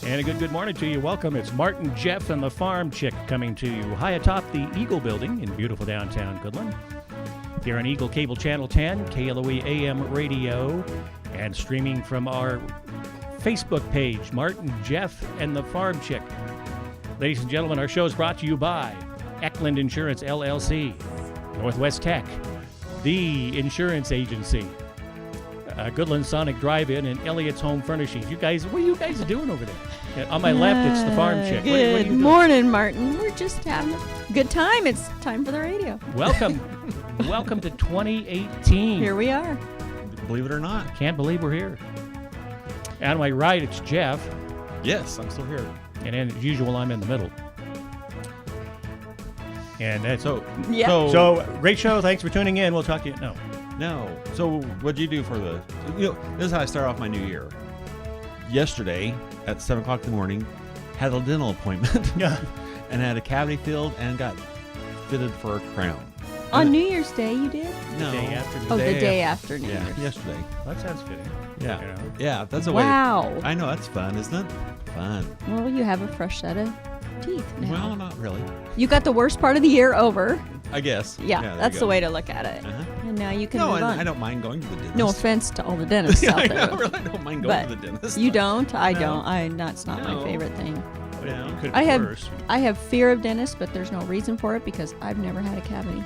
And a good morning to you. Welcome. It's Martin, Jeff, and the Farmchick coming to you high atop the Eagle Building in beautiful downtown Goodland. Here on Eagle Cable Channel 10, KLOE AM Radio, and streaming from our Facebook page, Martin, Jeff, and the Farmchick. Ladies and gentlemen, our show is brought to you by Eckland Insurance, LLC, Northwest Tech, the insurance agency, Goodland Sonic Drive-In, and Elliott's Home Furnishings. You guys, what are you guys doing over there? On my left, it's the Farmchick. Good morning, Martin. We're just having a good time. It's time for the radio. Welcome. Welcome to 2018. Here we are. Believe it or not. Can't believe we're here. And on my right, it's Jeff. Yes, I'm still here. And as usual, I'm in the middle. And that's So great show. Thanks for tuning in. We'll talk to you. No. So what'd you do for the? This is how I start off my new year. Yesterday at 7 o'clock in the morning, had a dental appointment. Yeah. And had a cavity filled and got fitted for a crown. On New Year's Day, you did? No. The day after. The day after New Yeah, Year's. yesterday. That sounds fitting. Yeah. You know? Yeah, that's a way. Wow. I know, that's fun, isn't it? Fun. Well, you have a fresh set of teeth now. Well, not really. You got the worst part of the year over. I guess. Yeah, there that's you the go. way to look at it. Uh-huh. And now you can No, move and on. I don't mind going to the dentist. No offense to all the dentists Yeah, out I there. know, really, I don't mind going But to the dentist. You don't? I No. don't. That's not No. my favorite thing. Yeah. Could I be have worse. I have fear of dentists, but there's no reason for it because I've never had a cavity.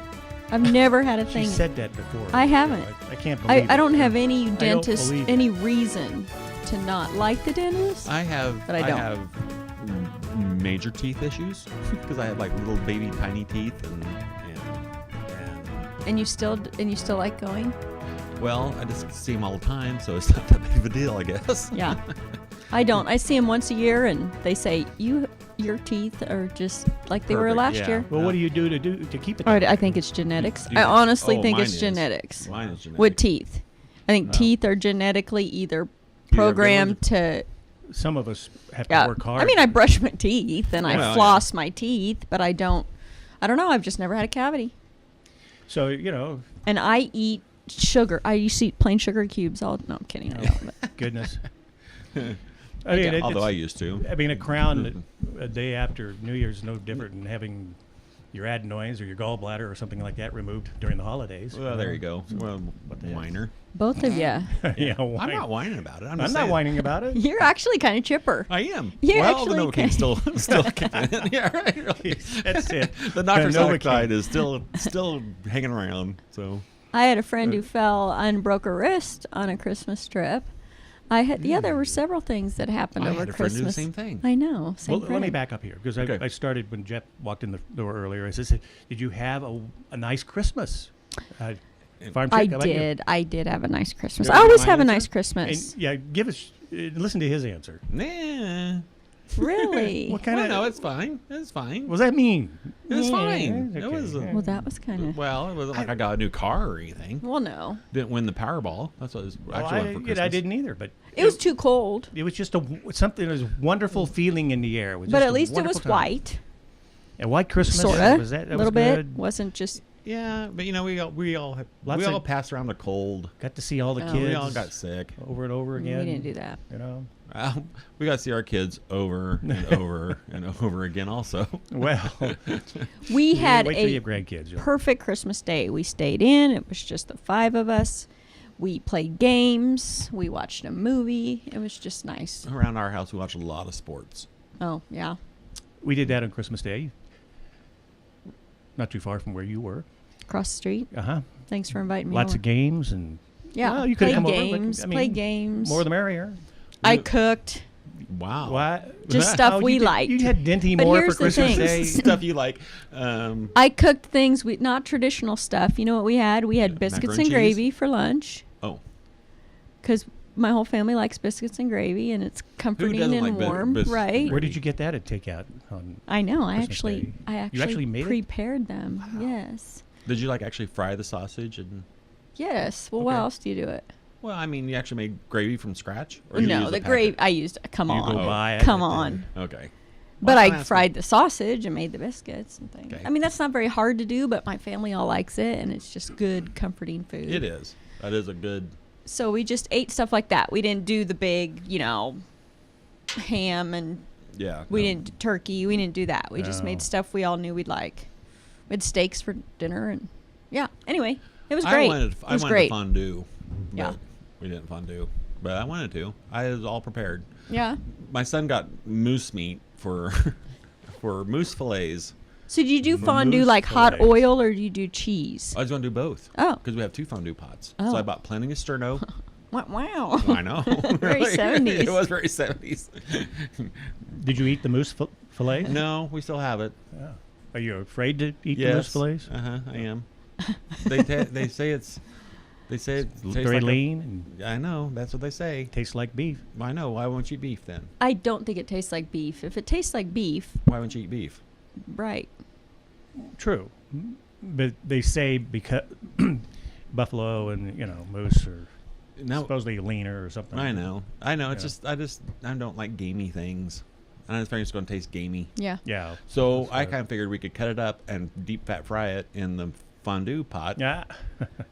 I've never had a She thing. said that before. I haven't. I can't believe it. I don't have any don't dentist, believe it. any reason to not like the dentist. I have, But I don't. have major teeth issues because I have like little baby tiny teeth And you still like going? well, I just see them all the time, so it's not that big of a deal, I guess. Yeah. I don't. I see them once a year, and they say your teeth are just like they were Perfect, last yeah. year. Well, what do you do to keep it? All right, I think it's genetics. You- I honestly oh, think mine it's is. genetics. Mine is genetic. With teeth. I think Oh. teeth are genetically either good programmed to. Some of us have to Yeah. work hard. I mean, I brush my teeth and I Well, floss my teeth, but I don't know. I've just never had a cavity. So, And I eat sugar. I used to eat plain sugar cubes all. No, I'm kidding. I don't. But goodness. I don't. Although I used to. I mean, a crown a day after New Year's is no different than having your adenoids or your gallbladder or something like that removed during the holidays. Well, there you go. Well, What the heck? whiner. both of you. Yeah, I'm whine. not whining about it. I'm not saying. whining about it. You're actually kind of chipper. I am. You're well, actually the Novocaine still kicking in. Yeah, right. Really. That's it. The Knockers Novocaine. Oxide is still hanging around. So I had a friend who fell and broke a wrist on a Christmas trip. There were several things that happened I over had a friend do the Christmas. same thing. I know. Well, let me back up here because Okay. I started when Jeff walked in the door earlier. I said, "Did you have a nice Christmas?" Farm I check, how about you? did. I did have a nice Christmas. You I always have have a an nice answer? Christmas. And, yeah, give us listen to his answer. Nah. Really? What kind Well, of? no, it's fine. It's fine. What does that mean? It was Yeah. fine. Okay. It was. Well, that was kind of. Well, it wasn't like I got a new car or anything. Well, no. Didn't win the Powerball. That's what it was actually won for Christmas. I didn't either, but It was too cold. It was just something. There was a wonderful feeling in the air. It was But just at a least it was wonderful time. white. A white Christmas. Sorta. Was that A little was bit. good. Wasn't just. Yeah, but we all Lots of- passed around the cold. Got to see all the Oh. kids. We all got sick. over and over again. We didn't do that. You know. We got to see our kids over and over and over again. Also, Well, We had wait till you a have grandkids. You'll- perfect Christmas day. We stayed in. It was just the 5 of us. We played games. We watched a movie. It was just nice. around our house, we watch a lot of sports. Oh, yeah. We did that on Christmas Day. Not too far from where you were. Across the street. Thanks for inviting me. Lots over. of games and Yeah. well, you could play come over, but, games. I mean, play games. more the merrier. I cooked. Wow. What? Just stuff Oh, we you did- liked. You had Dinty But more for here's the Christmas thing. Day. Stuff you like. I cooked things not traditional stuff. You know what we had? We had biscuits Macaroni and cheese? gravy for lunch Oh, because my whole family likes biscuits and gravy, and it's comforting doesn't and like warm, biscuits and right? Where did you get that at takeout? I know. I Christmas actually, Day? I You actually, actually made it? prepared them. Yes. did you actually fry the sausage and? Yes. Well, what Okay. else do you do it? Well, I mean, you actually made gravy from scratch. Or you No, used the a gravy packet? I used. Come You on, go buy it come at the- on. Okay. But Well, I'm I asking. fried the sausage and made the biscuits and things. Okay. I mean, that's not very hard to do, but my family all likes it, and it's just good, comforting food. It is. That is a good. So we just ate stuff like that. We didn't do the big, ham and Yeah. we no. didn't do turkey. We didn't do that. We just No. made stuff we all knew we'd like. We had steaks for dinner and yeah. Anyway, it was I great. wanted it was to great. fondue. Yeah. But we didn't fondue. But I wanted to. I was all prepared. Yeah. My son got moose meat for for moose fillets. So do you do For fondue moose like hot fillets. oil or do you do cheese? I was going to do both. Oh. Because we have 2 fondue pots. Oh. So I bought plenty of sterno. Wow. I know. Very Really. 70s. It was very 70s. Did you eat the moose fillet? No, we still have it. Yeah. Are you afraid to eat the Yes. moose fillets? I am. They say it's tastes Very like lean and I know. That's what they say. tastes like beef. I know. Why won't you eat beef then? I don't think it tastes like beef. If it tastes like beef, Why won't you eat beef? right. True, but they say because buffalo and moose are No, supposedly leaner or something. I know. It's Yeah. I don't like gamey things. I just think it's going to taste gamey. Yeah. Yeah. So That's I right. kind of figured we could cut it up and deep fat fry it in the fondue pot, Yeah.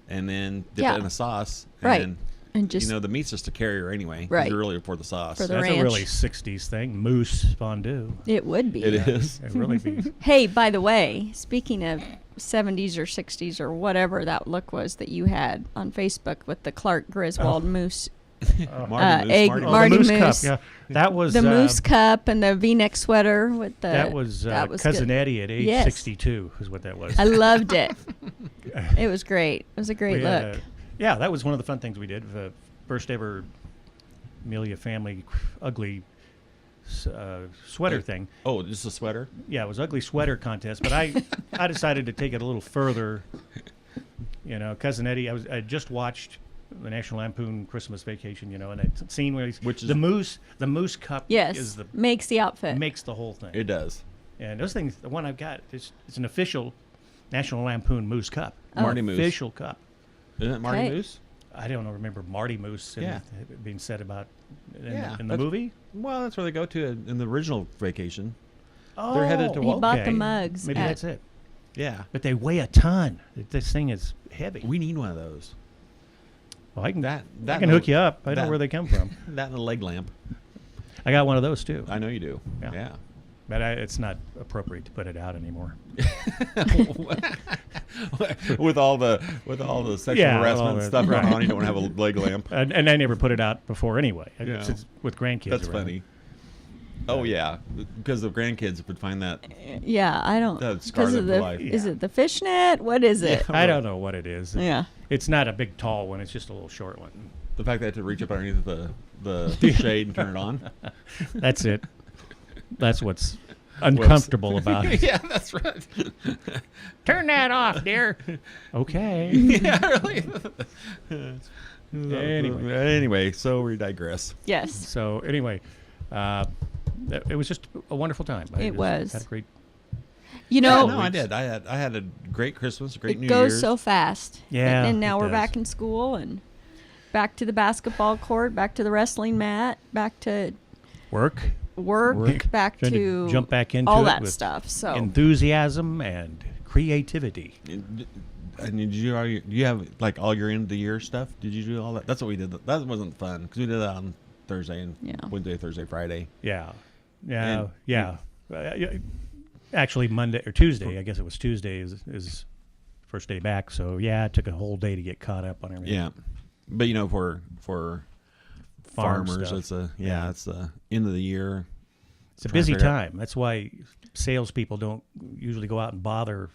and then dip Yeah. it in a sauce. Right. And And just the meat's just a carrier anyway. 'Cause Right. You're really for the sauce. For the That's ranch. a really 60s thing. Moose fondue. it would be. It is. It really be. Hey, by the way, speaking of 70s or 60s or whatever that look was that you had on Facebook with the Clark Griswold moose, Marty Moose, egg- Marty Oh, Marty the moose, Moose. cup. Yeah, that was the moose cup and the V-neck sweater with the. That was cousin good. Eddie at age Yes. 62 is what that was. I loved it. It was great. It was a great We had look. yeah, that was one of the fun things we did. The first ever Amelia family ugly sweater thing. Oh, just a sweater? Yeah, it was ugly sweater contest, but I decided to take it a little further. Cousin Eddie, I just watched the National Lampoon Christmas Vacation, and that scene where Which is- the moose cup Yes, is makes the outfit. makes the whole thing. It does. And those things, the one I've got, it's an official National Lampoon Moose Cup. Marty Moose. Official cup. Isn't it Marty Okay. Moose? I don't remember Marty Moose Yeah. being said about in Yeah, the that's- movie. Well, that's where they go to in the original Vacation. Oh, They're headed to He Walt. bought the okay. mugs. Maybe at- that's it. Yeah. But they weigh a ton. This thing is heavy. We need one of those. Well, I can That I can hook you up. I know that- where they come from. That and a leg lamp. I got one of those too. I know you do. Yeah. Yeah. But it's not appropriate to put it out anymore. with all the sexual Yeah, all harassment that, stuff going right. on, you don't have a leg lamp. And I never put it out before anyway. Yeah. Since with grandkids. That's around. funny. Oh yeah, because the grandkids would find that. Yeah, I don't. That'd scar Because of them for the. life. Is Yeah. it the fishnet? What is it? I don't know what it is. Yeah. It's not a big tall one. It's just a little short one. The fact that I had to reach up underneath the shade and turn it on. That's it. That's what's uncomfortable about it. Yeah, that's right. Turn that off, dear. Okay. Yeah, really. Anyway. So we digress. Yes. So anyway, it was just a wonderful time. I It just was. Had a great. You Yeah, know, no, I did. I had a great Christmas, a great it New goes Year's. so fast. Yeah, And now it we're does. back in school and back to the basketball court, back to the wrestling mat, back to Work. work, back Trying to jump back into all it that with stuff. So enthusiasm and creativity. And did do you have like all your end of the year stuff? Did you do all that? That's what we did. That wasn't fun because we did that on Thursday and Yeah. Wednesday, Thursday, Friday. Yeah. And- Yeah. Actually, Monday or Tuesday. I guess it was Tuesday is first day back. So yeah, it took a whole day to get caught up on everything. Yeah, but for Farm farmers, stuff. it's the end of the year. It's a Trying to busy figure out- time. That's why salespeople don't usually go out and bother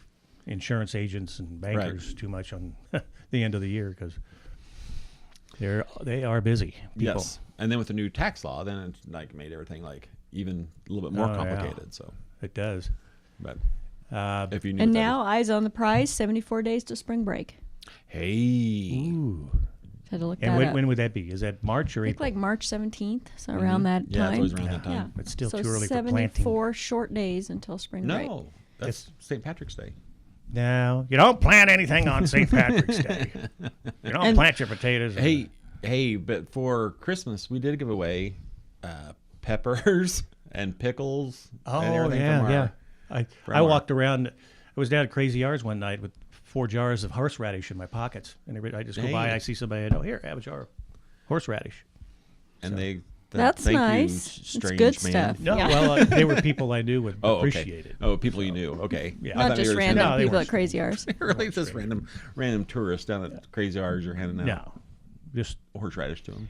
insurance agents and bankers too much on the end of the year because they are busy people. Yes, and then with the new tax law, then it like made everything like even a little bit more Oh, yeah. complicated. So, It does. but Uh, if you knew and what that now eyes on the prize. 74 days to spring break. hey, ooh. Had to look And that up. when would that be? Is that March or I think April? like March 17th, so around that yeah, time. it's always around that Yeah. time. Yeah. It's still so too early for 74 planting. short days until spring break. No, that's St. Patrick's Day. No, you don't plant anything on St. Patrick's Day. You don't And- plant your potatoes. Hey, but for Christmas we did give away peppers and pickles. Oh and everything yeah, from our, yeah. from I our- walked around. I was down at Crazy R's one night with 4 jars of horseradish in my pockets, and I just go by. Hey. I see somebody. I go, here, have a jar of horseradish. and So- they That's Thank nice. you, It's strange good man. stuff. No, Yeah. well, they were people I knew would Oh, appreciate okay. it. Oh, people you knew. Okay. Yeah. I Not thought you just were random No, they people weren't at Crazy R's. really just random tourists down at Crazy R's you're handing out No, just horseradish to them.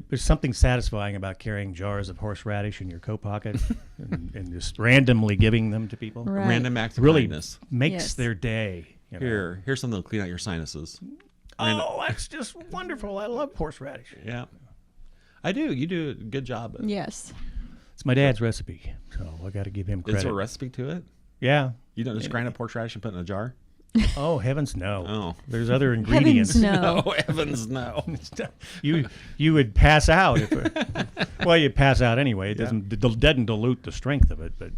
there's something satisfying about carrying jars of horseradish in your coat pocket and just randomly giving them to people. Right. Random acts of Really kindness. makes Yes. their day. You know? Here's something to clean out your sinuses. Oh, that's just wonderful. I love horseradish. Yeah. I do. You do a good job. Yes. It's my dad's recipe, so I got to give him credit. Is there a recipe to it? Yeah. You don't just grind up horseradish and put it in a jar? Oh, heavens no. Oh. There's other ingredients. Heavens no. Oh, heavens, no. you would pass out. Well, you'd pass out anyway. It doesn't dilute the strength of it, but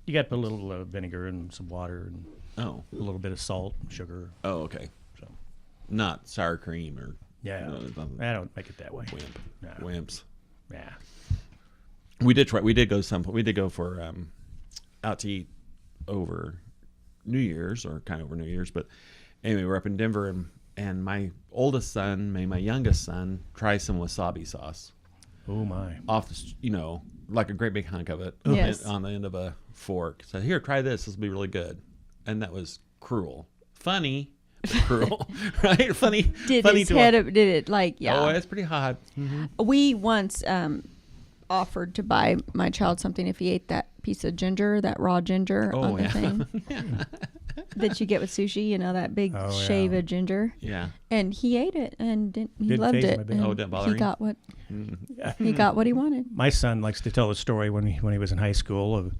you got to put a little vinegar and some water and Oh. a little bit of salt, sugar. Oh, okay. So Not sour cream or yeah, no, it's not- I don't make it that way. wimp. No. Wimps. Yeah. We did try. We did go for out to eat over New Year's or kind of over New Year's. But anyway, we're up in Denver, and my oldest son made my youngest son try some wasabi sauce Oh my. off the, like a great big hunk of it Yes. on the end of a fork. Said, "Here, try this. This will be really good." And that was cruel, funny, but cruel, right? Funny. Did funny his to head? Did it like? Yeah. Oh, it's pretty hot. We once offered to buy my child something if he ate that piece of ginger, that raw ginger Oh, on the yeah. thing that you get with sushi. That big Oh, yeah. shave of ginger. Yeah. And he ate it and he Didn't loved faze him it. a bit. And Oh, didn't bother he him? got what he got what he wanted. My son likes to tell the story when he was in high school of.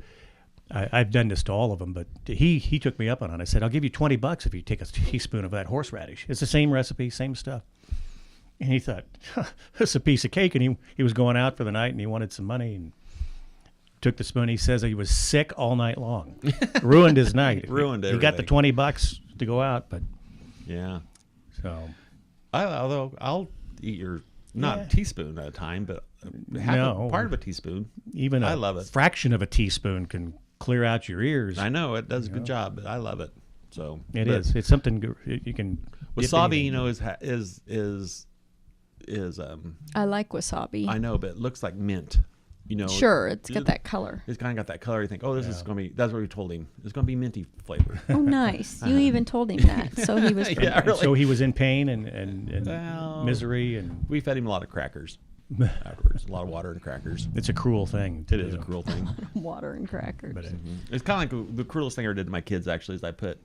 I've done this to all of them, but he took me up on it. I said, "I'll give you $20 if you take a teaspoon of that horseradish. It's the same recipe, same stuff." And he thought, "This is a piece of cake." And he was going out for the night and he wanted some money and took the spoon. He says he was sick all night long, ruined his night. Ruined He got the everything. $20 to go out, but Yeah. so Although I'll eat your not Yeah. a teaspoon at a time, but half No. part of a teaspoon. even I a love it. fraction of a teaspoon can clear out your ears. I know it does a good job, but I love it. So It but is. It's something you can. dip Wasabi, anything. is I like wasabi. I know, but it looks like mint. Sure, it's got that color. It's kind of got that color. You think, oh, this is Yeah. going to be. That's what we told him. It's going to be minty flavor. Oh, nice. You even told him that, so he was. Yeah, really. So he was in pain and Well, misery, and We fed him a lot of crackers afterwards. A lot of water and crackers. it's a cruel thing. It is a cruel thing. Water and crackers. But It's kind of like the cruelest thing I ever did to my kids, actually, is I put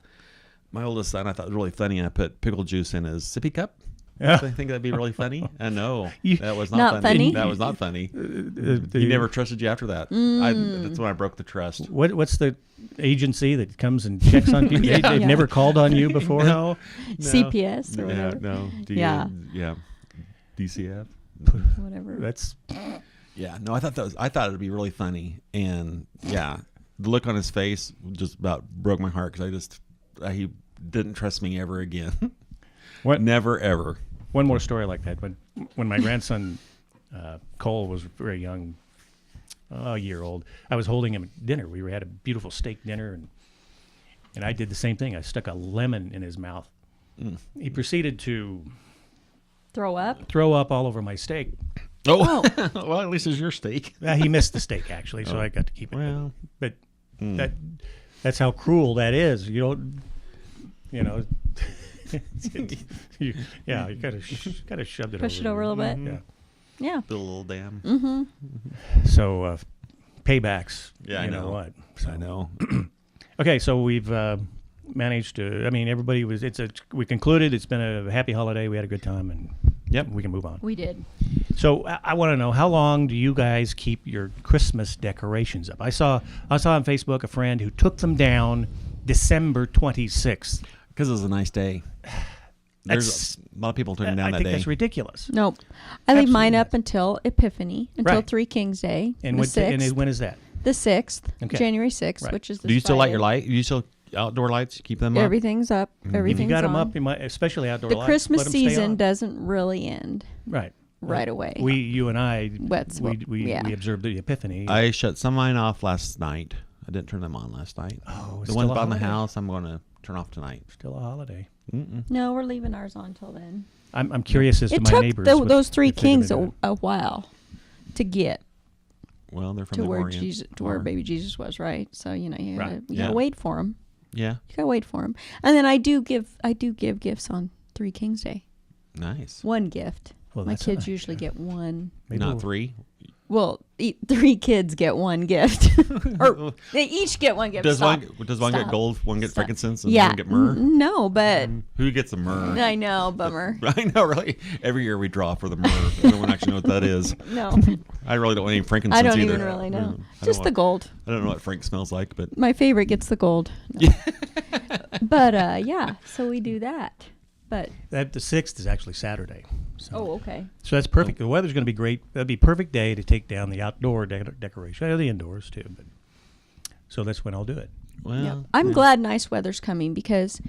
my oldest son, I thought it was really funny, and I put pickle juice in his sippy cup. Yeah. I think that'd be really funny. And no, You- that was not, Not funny? That was not funny. the- He never trusted you after that. That's when I broke the trust. What's the agency that comes and checks on people? Yeah. They've Yeah. never called on you before. No, CPS or Yeah, whatever. no. Yeah. Yeah. DCF. Whatever. That's Yeah, no, I thought it'd be really funny, and yeah, the look on his face just about broke my heart because he didn't trust me ever again. what. Never ever. One more story like that. When my grandson Cole was very young, a year old, I was holding him at dinner. We had a beautiful steak dinner, and I did the same thing. I stuck a lemon in his mouth. He proceeded to Throw up. throw up all over my steak. Oh, well, at least it's your steak. He missed the steak actually, so I got to keep it. Well, But that's how cruel that is. You know. you gotta shove it. Push it over a little bit. Yeah. Yeah. the little dam. So paybacks. Yeah, I you know know. what? I know. Okay, so we've managed to. I mean, everybody was. We concluded. It's been a happy holiday. We had a good time, and Yep. we can move on. We did. So I want to know, how long do you guys keep your Christmas decorations up? I saw on Facebook a friend who took them down December 26th. Because it was a nice day. There's a lot of people turning down I that think day. that's ridiculous. Nope. I leave mine Absolutely up until Epiphany, until Right. Three Kings Day, And the when, 6th. when is that? The 6th, Okay. January 6th, Right. which is the Do you still light Friday. your light? Do you still outdoor lights? Keep them up? Everything's up. If Everything's you got them on. up, especially outdoor The lights, Christmas let 'em stay season on. doesn't really end Right. right away. You and I, That's what- we yeah. observed the Epiphany. I shut some of mine off last night. I didn't turn them on last night. Oh, it's the still ones a on the holiday. house, I'm going to turn off tonight. Still a holiday. No, we're leaving ours on till then. I'm curious as to It my took neighbors. those Three if they're gonna Kings do it. a while to get Well, they're from to the where Orient. Jesus, to where baby Jesus was, right? So you Right. gotta Yeah. wait for him. Yeah. You gotta wait for him. And then I do give gifts on Three Kings Day. Nice. One gift. Well, My that's kids nice, usually yeah. get one. Maybe Not we'll- 3. Well, 3 kids get one gift, or they each get one gift. Does Stop. one get Stop. gold, one get Stop. frankincense, and Yeah. one get myrrh? No, but Who gets the myrrh? I know, bummer. I know, really. Every year we draw for the myrrh. No one actually know what that is. No, I really don't want any frankincense I don't either. even really know. I Just don't the want- gold. I don't know what Frank smells like, but My favorite gets the gold. No. But yeah, so we do that. But That the 6th is actually Saturday. So. okay. So that's perfect. The weather's going to be great. That'd be a perfect day to take down the outdoor decoration. The indoors too. But so that's when I'll do it. well, Yep. I'm glad nice weather's coming because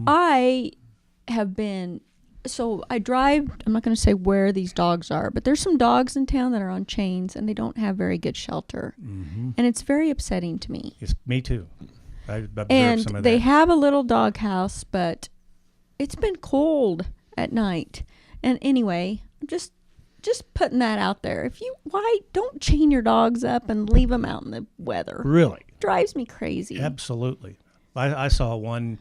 I have been. So I drive. I'm not going to say where these dogs are, but there's some dogs in town that are on chains and they don't have very good shelter, and it's very upsetting to me. It's me too. I've observed And some of they that. have a little dog house, but it's been cold at night. And anyway, I'm just putting that out there. Why don't chain your dogs up and leave them out in the weather? Really? Drives me crazy. Absolutely. I saw one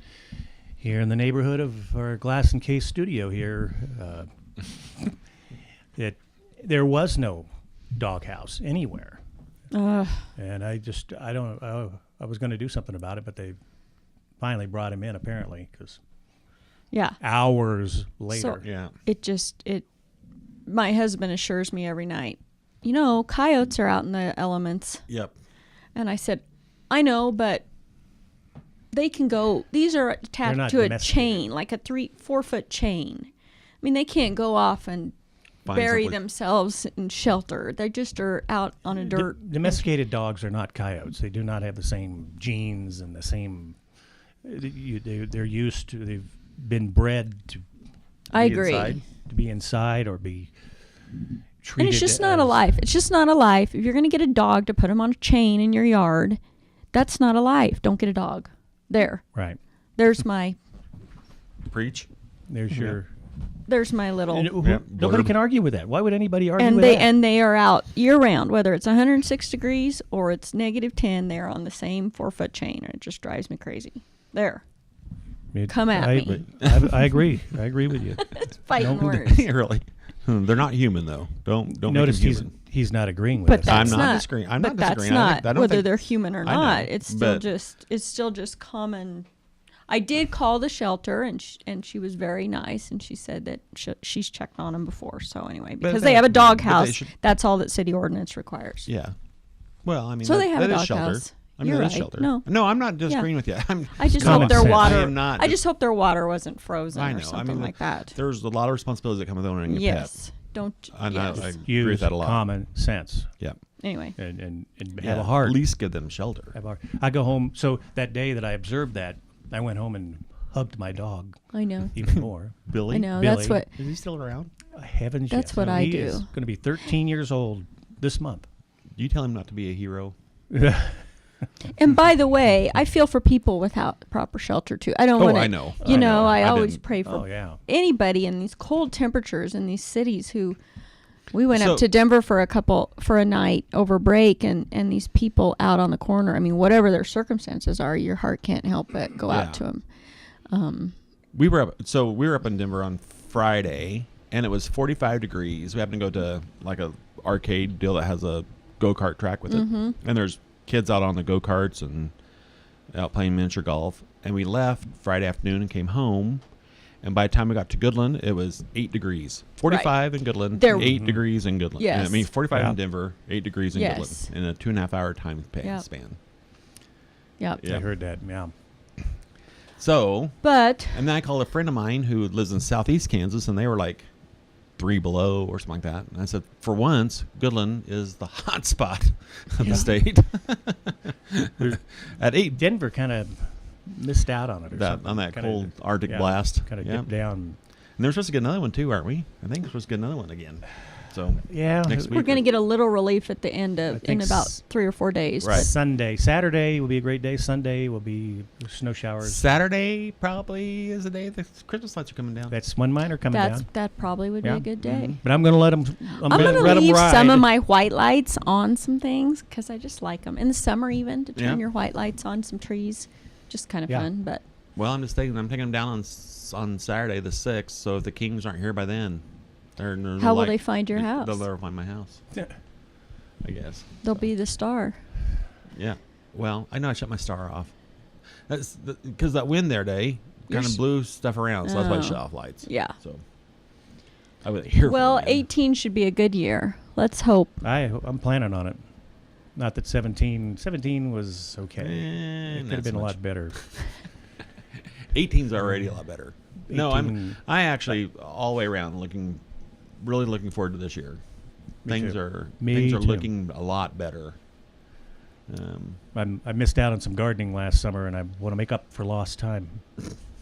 here in the neighborhood of our glass and case studio here. That there was no doghouse anywhere, and I was going to do something about it, but they finally brought him in apparently because Yeah. hours later. yeah. My husband assures me every night, coyotes are out in the elements. Yep. And I said, I know, but they can go, these are They're attached not to a domesticated. chain, like a 4 foot chain. I mean, they can't go off and Find bury someplace- theyselves in shelter. They just are out on a dirt. Domesticated dogs are not coyotes. They do not have the same genes and the same. They're used to. They've been bred to. I be agree. Inside, to be inside or be treated. And it's just not a as- life. It's just not a life. If you're going to get a dog to put him on a chain in your yard, that's not a life. Don't get a dog. There. Right. There's my Preach. There's your. little. And Yep, nobody blurb. can argue with that. Why would anybody argue And with that? they are out year round, whether it's 106 degrees or it's -10. They're on the same 4 foot chain, and it just drives me crazy. There, come at me. I agree. I agree with you. fighting No, words. Really. They're not human though. Don't Notice make them he's human. he's not agreeing with But us. I'm that's not disagreeing. I'm not but disagreeing. That's I not think- I don't whether think- they're human or I know, not. It's still but- just common. I did call the shelter, and she was very nice, and she said that she's checked on them before. So anyway, because they have a dog house, should- that's all that city ordinance requires. Yeah. Well, I mean, So they have that a is dog shelter. house. I mean, You're that is right. shelter. No. I'm not disagreeing with you. I just Common hope their sense. water. I am not I just hope their water wasn't frozen I know. or something I mean, like that. There's a lot of responsibilities that come with owning a pet. Yes. Don't. I know, yes. I agree Use with that a lot. common sense Yeah. Anyway. and Yeah, have a heart. At least give them shelter. Have a heart. I go home. So that day that I observed that, I went home and hugged my dog I know. even more. Billy. I know. Billy. That's what. Is he still around? Heavens, That's yes. what No, I he do. is going to be 13 years old this month. You tell him not to be a hero. And by the way, I feel for people without proper shelter too. I don't Oh, want to. I know. You I know, know. I I always didn't. pray for Oh, yeah. anybody in these cold temperatures in these cities who. We went So- up to Denver for a night over break, and these people out on the corner. I mean, whatever their circumstances are, your heart can't help but go Yeah. out to them. We were up in Denver on Friday, and it was 45 degrees. We happened to go to like a arcade deal that has a go-kart track with it, and there's kids out on the go-karts and out playing miniature golf. And we left Friday afternoon and came home, and by the time we got to Goodland, it was 8 degrees. 45 in Goodland, There- 8 degrees in Goodland. Yes. I mean 45 Yeah. in Denver, 8 degrees in Yes. Goodland in a 2.5-hour time Yep. span. Yep. Yeah. I heard that. Yeah. So, But and then I called a friend of mine who lives in southeast Kansas, and they were like 3 below or something like that. And I said, for once, Goodland is the hot spot of the state. At 8, Denver kind of missed out on it. Or that something. on that Kinda- cold Arctic yeah, blast. Kind of Yeah. dipped down. And they're supposed to get another one too, aren't we? I think we're supposed to get another one again. So Yeah. next week We're going to get a little relief at the end of in think about 3 or 4 days. Right. Sunday. Saturday will be a great day. Sunday will be snow showers. Saturday probably is the day the Christmas lights are coming down. That's when mine are coming down. That probably would Yeah. be a good day. But I'm going to let them. I'm going to let 'em leave ride. some of my white lights on some things because I just like them. In the summer even, to turn Yeah. your white lights on some trees. Just kind of Yeah. fun. But Well, I'm taking them down on Saturday the 6th. So if the Kings aren't here by then, how will they find your house? They'll find my house. I guess. They'll be the star. Yeah. Well, I know I shut my star off. That's because that wind there day kind of blew stuff around, so that's why I Oh. shut off lights. Yeah. So I was here. Well, for the wind. 18 should be a good year. Let's hope. I'm planning on it. Not that 17 was okay. it could Not have been so a much. lot better. 18's already a lot better. No, 18. I actually all the way around really looking forward to this year. Me Things too. are Me too. looking a lot better. I missed out on some gardening last summer, and I want to make up for lost time.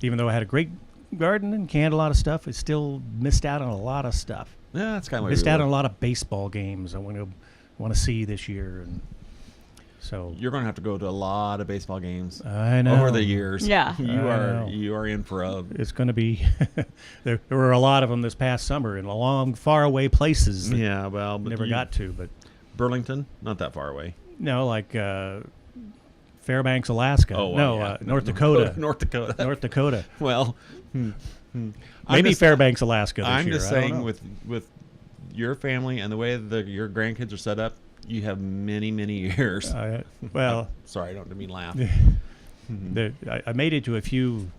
Even though I had a great garden and canned a lot of stuff, I still missed out on a lot of stuff. Yeah, that's kind of Missed out on a lot of baseball games I want to see this year, and so You're going to have to go to a lot of baseball games I know over the years. Yeah. I know. You are in for a. It's going to be. there were a lot of them this past summer in long, far away places. That Yeah, well, but never got to, but Burlington, not that far away. no, like Fairbanks, Alaska. Oh, well, no, yeah. North Dakota. North Dakota. North Dakota. Well, Maybe Fairbanks, Alaska this I'm year. just I don't saying, know. with your family and the way your grandkids are set up, you have many, many years. Well, Sorry, I don't mean laugh. I made it to a few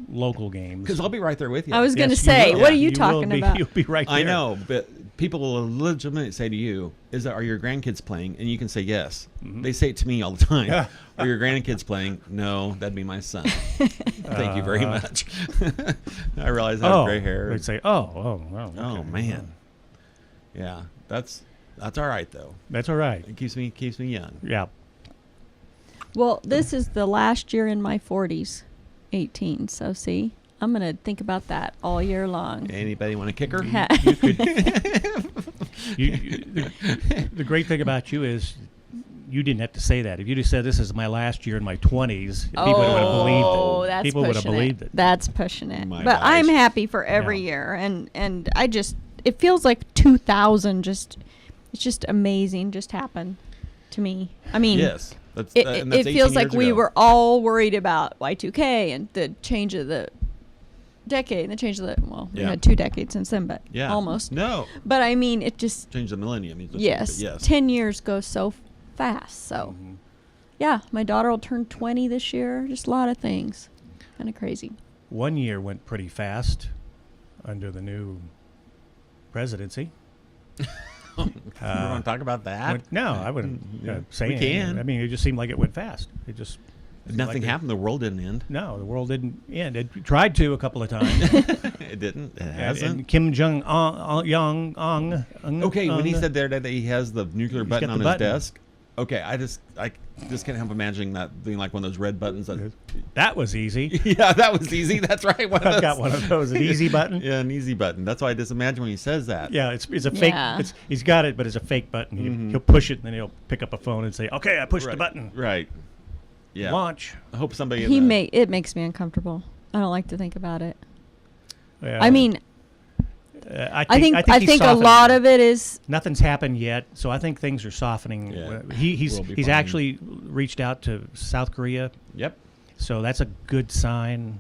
local games. Because I'll be right there with you. I was going to Yes, you say, will. what are Yeah, you will talking be- about? You'll be right there. I know, but people will legitimately say to you, are your grandkids playing? And you can say yes. They say it to me all the time. Are your grandkids playing? No, that'd be my son. Thank you very much. I realize I have gray hair. They'd say, oh, Oh, okay. man. Yeah, that's all right though. That's all right. It keeps me young. Yeah. Well, this is the last year in my 40s, 18. So, see, I'm going to think about that all year long. Anybody want a kicker? The great thing about you is you didn't have to say that. If you just said this is my last year in my 20s, people would have believed it. Oh, that's People would have pushing believed it. That's pushing it. My But gosh. I'm happy for every Yeah. year, and I just it feels like 2000 it's just amazing just happened to me. I mean, Yes. That's, it, and it that's 18 feels like years we ago. were all worried about Y2K and the change of the decade and the change of the we Yeah. had 2 decades since then, but Yeah. almost. No. But I mean, it just Change the millennium. yes, But yes. 10 years goes so fast. So yeah, my daughter will turn 20 this year. Just a lot of things, kind of crazy. One year went pretty fast under the new presidency. We want to talk about that? No, I wouldn't say We anything. can. I mean, it just seemed like it went fast. It just seemed Nothing like happened. The world didn't end. No, the world didn't end. It tried to a couple of times. It didn't. It hasn't. and Kim Jong Un. Okay, when he said the other day that he has the nuclear button got on the his button. desk. Okay, I just can't help imagining that being like one of those red buttons. That was easy. Yeah, that was easy. That's right. One of I've those. got one of those, an easy button. Yeah, an easy button. That's why I just imagine when he says that. Yeah, it's a fake. Yeah. He's got it, but it's a fake button. He'll push it, and then he'll pick up a phone and say, "Okay, I pushed Right. the button. Right. Yeah. Launch." I hope somebody. It makes me uncomfortable. I don't like to think about it. Yeah. I mean, I I think he's think a softening. lot of it is Nothing's happened yet, so I think things are softening. Yeah. He's We'll be he's fine. actually reached out to South Korea, Yep. so that's a good sign.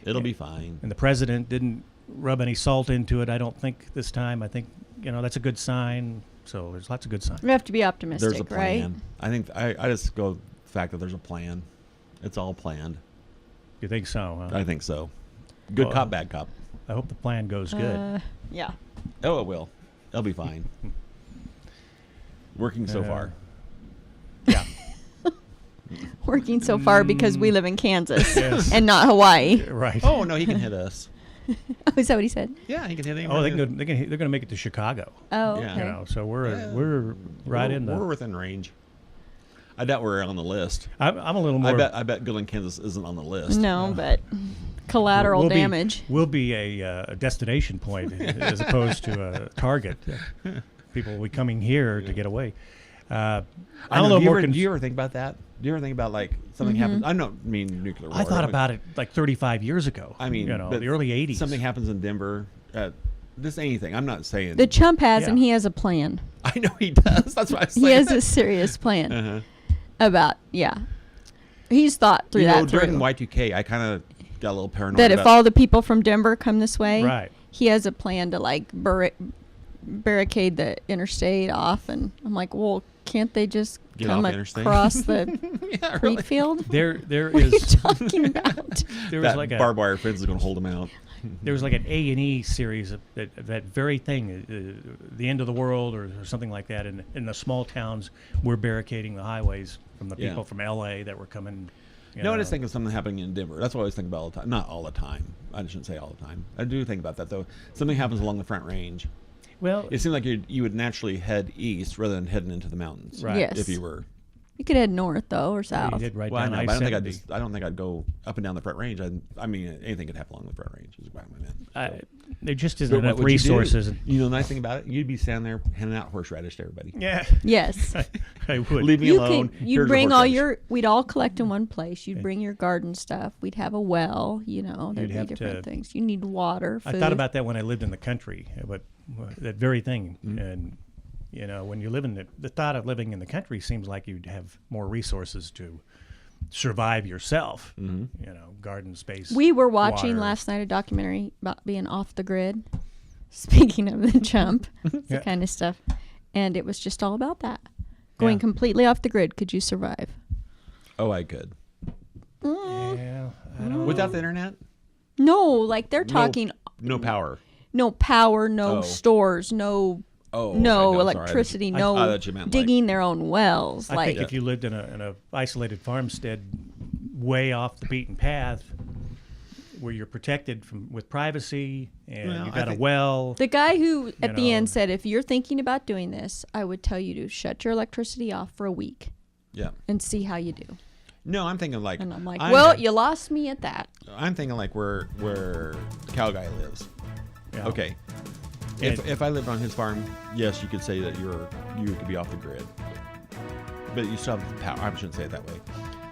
It'll be fine. And the president didn't rub any salt into it, I don't think, this time. I think that's a good sign. So there's lots of good signs. we have to be optimistic, There's a plan. right? I think I just go with the fact that there's a plan. It's all planned. You think so? Huh? I think so. Good Well, cop, bad cop. I hope the plan goes good. Yeah. Oh, it will. It'll be fine. Working so far. Yeah. Working so far because we live in Kansas Yes. and not Hawaii. Right. Oh no, he can hit us. Oh, is that what he said? Yeah, he can hit Oh, anyone. they're going to make it to Chicago. Oh, Yeah. okay. So we're right in We're the. within range. I doubt we're on the list. I'm a little more. I bet Goodland, Kansas isn't on the list. No, but collateral we'll damage. We'll be a destination point as opposed to a target. People will be coming here to get away. I'm a little more. Do you ever think about that? Do you ever think about like something happens? I don't mean nuclear war. I thought about it like 35 years ago. I mean, but the early 80s. Something happens in Denver. Just anything. I'm not saying. The Chump has, and he has a plan. I know he does. That's what I was saying. He has a serious plan about, He's thought through that during through. Y2K, I kind of got a little paranoid. That if all the people from Denver come this way, right. he has a plan to like barricade the interstate off. And I'm like, well, can't they just come across the wheat field? There What is. are you talking about? There was that like barbed wire fence is going to hold them out. There was like an A&E series of that very thing, the end of the world or something like that. In the small towns, we're barricading the highways from the people from L.A. that were coming. No, I just think of something happening in Denver. That's what I always think about all the time. Not all the time. I shouldn't say all the time. I do think about that, though. Something happens along the Front Range. Well, it seems like you would naturally head east rather than heading into the mountains. Right. Yes. If you were. You could head north though, or south. You did right Well, I down know, but I-70. I don't think I'd go up and down the Front Range. I mean, anything could happen along the Front Range. Is what I meant. There just isn't But what enough would you do? resources. You know, the nice thing about it, you'd be standing there handing out horseradish to everybody. Yeah. Yes. I would. Leave me alone. You'd Here's a bring all horseradish. we'd all collect in one place. You'd bring your garden stuff. We'd have a well, there'd be have different to- things. You need water, food. I thought about that when I lived in the country, but that very thing. Mm-hmm. And when you live in the thought of living in the country seems like you'd have more resources to survive yourself. Garden space. We were watching water. last night a documentary about being off the grid. Speaking of the Chump, the kind of stuff, and it was just all about that. Going completely off the grid. Could you survive? Oh, I could. Yeah. I don't Without the internet? No, like they're talking. No power. No power, no Oh. stores, no Oh, no okay, electricity, I no thought you meant digging their own wells. I like think if you lived in a isolated farmstead way off the beaten path where you're protected with privacy and Well, you I got a think- well. the guy who at the know. end said, if you're thinking about doing this, I would tell you to shut your electricity off for a week Yeah. and see how you do. No, I'm thinking like. And I'm like, I'm- well, you lost me at that. I'm thinking like where the cow guy lives. Yeah. Okay. And- If I lived on his farm, yes, you could say that you could be off the grid, but you still have the power. I shouldn't say it that way.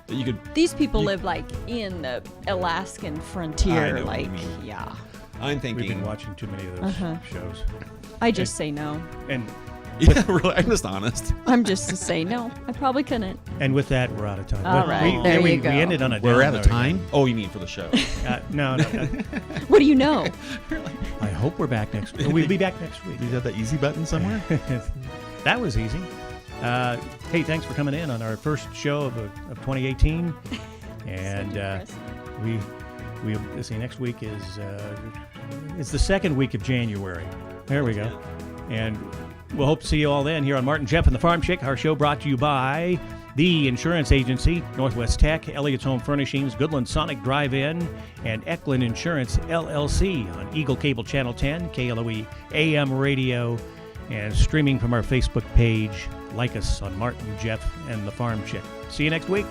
That you could. These people live like in the Alaskan I frontier. know what Like, you mean. yeah. I'm We've been thinking. watching too many of those shows. I just say no. And Yeah, really. I'm just honest. I'm just to say no. I probably couldn't. with that, we're out of time. All But right, we, there we, you go. We ended on a We're down out of note time. Oh, you mean for the show? again. No. What do you know? I hope we're back next week. We'll be back next week. Do you have that easy button somewhere? That was easy. Hey, thanks for coming in on our first show of 2018. And we'll see. Next week is it's the second week of January. There we go. And we'll hope to see you all then here on Martin Jeff and the Farmchick. Our show brought to you by the Insurance Agency, Northwest Tech, Elliott's Home Furnishings, Goodland Sonic Drive-In, and Eklund Insurance, LLC on Eagle Cable Channel 10, KLOE AM Radio, and streaming from our Facebook page. Like us on Martin Jeff and the Farmchick. See you next week.